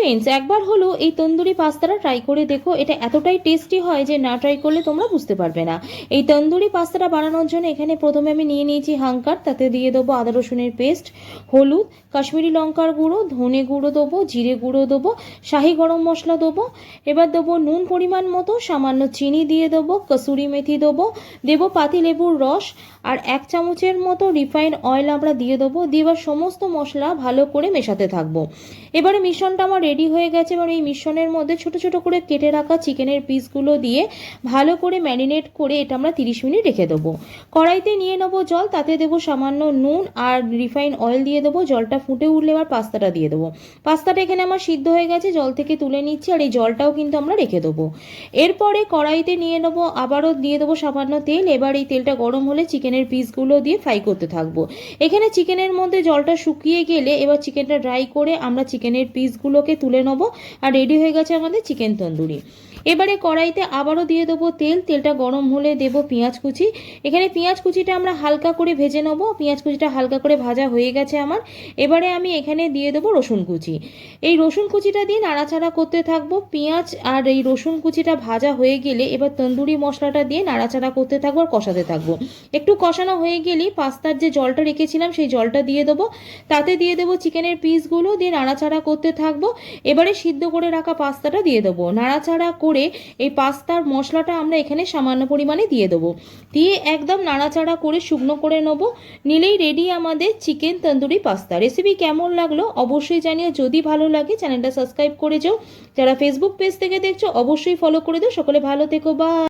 Friends, একবার হলো এই তন্দুরি পাস্তাটা ট্রাই করে দেখো। এটা এতটাই টেস্টি হয় যে না ট্রাই করলে তোমরা বুঝতে পারবে না। এই তন্দুরি পাস্তাটা বানানোর জন্য এখানে প্রথমে আমি নিয়ে নিয়েছি হাঙ্কার, তাতে দিয়ে দেবো আদা রসুনের পেস্ট, হলুদ, কাশ্মীরি লঙ্কার গুঁড়ো, ধনে গুঁড়ো দেবো, জিরে গুঁড়ো দেবো, শাহি গরম মশলা দেবো। এবার দেবো নুন পরিমাণ মতো, সামান্য চিনি দিয়ে দেবো, কসুরি মেথি দেবো, দেবো পাতিলেবুর রস, আর 1 চামচের মতো রিফাইন্ড অয়েল আমরা দিয়ে দেবো। দিয়ে এবার সমস্ত মশলা ভালো করে মেশাতে থাকবো। এবারে মিশ্রণটা আমার রেডি হয়ে গেছে। এবার এই মিশ্রণের মধ্যে ছোট ছোট করে কেটে রাখা চিকেনের পিসগুলো দিয়ে ভালো করে ম্যারিনেট করে এটা আমরা 30 মিনিট রেখে দেবো। কড়াইতে নিয়ে নেবো জল, তাতে দেবো সামান্য নুন আর রিফাইন্ড অয়েল দিয়ে দেবো। জলটা ফুটে উঠলে এবার পাস্তাটা দিয়ে দেবো। পাস্তাটা এখানে আমার সিদ্ধ হয়ে গেছে, জল থেকে তুলে নিচ্ছি, আর এই জলটাও কিন্তু আমরা রেখে দেবো। এরপরে কড়াইতে নিয়ে নেবো, আবারও দিয়ে দেবো সামান্য তেল। এবার এই তেলটা গরম হলে চিকেনের পিসগুলো দিয়ে ফ্রাই করতে থাকবো। এখানে চিকেনের মধ্যে জলটা শুকিয়ে গেলে এবার চিকেনটা ড্রাই করে আমরা চিকেনের পিসগুলোকে তুলে নেবো। আর রেডি হয়ে গেছে আমাদের চিকেন তন্দুরি। এবারে কড়াইতে আবারও দিয়ে দেবো তেল। তেলটা গরম হলে দেবো পেঁয়াজ কুচি। এখানে পেঁয়াজ কুচিটা আমরা হালকা করে ভেজে নেবো। পেঁয়াজ কুচিটা হালকা করে ভাজা হয়ে গেছে আমার। এবারে আমি এখানে দিয়ে দেবো রসুন কুচি। এই রসুন কুচিটা দিয়ে নাড়াচাড়া করতে থাকবো। পেঁয়াজ আর এই রসুন কুচিটা ভাজা হয়ে গেলে এবার তন্দুরি মশলাটা দিয়ে নাড়াচাড়া করতে থাকবো আর কষাতে থাকবো। একটু কষানো হয়ে গেলেই পাস্তার যে জলটা রেখেছিলাম সেই জলটা দিয়ে দেবো। তাতে দিয়ে দেবো চিকেনের পিসগুলো, দিয়ে নাড়াচাড়া করতে থাকবো। এবারে সিদ্ধ করে রাখা পাস্তাটা দিয়ে দেবো। নাড়াচাড়া করে এই পাস্তার মশলাটা আমরা এখানে সামান্য পরিমাণে দিয়ে দেবো। দিয়ে একদম নাড়াচাড়া করে শুকনো করে নেবো। নিলেই রেডি আমাদের চিকেন তন্দুরি পাস্তা। রেসিপি কেমন লাগলো অবশ্যই জানিও। যদি ভালো লাগে চ্যানেলটা সাবস্ক্রাইব করে যাও। যারা ফেসবুক পেজ থেকে দেখছো অবশ্যই ফলো করে দাও। সকলে ভালো থেকো, বাই।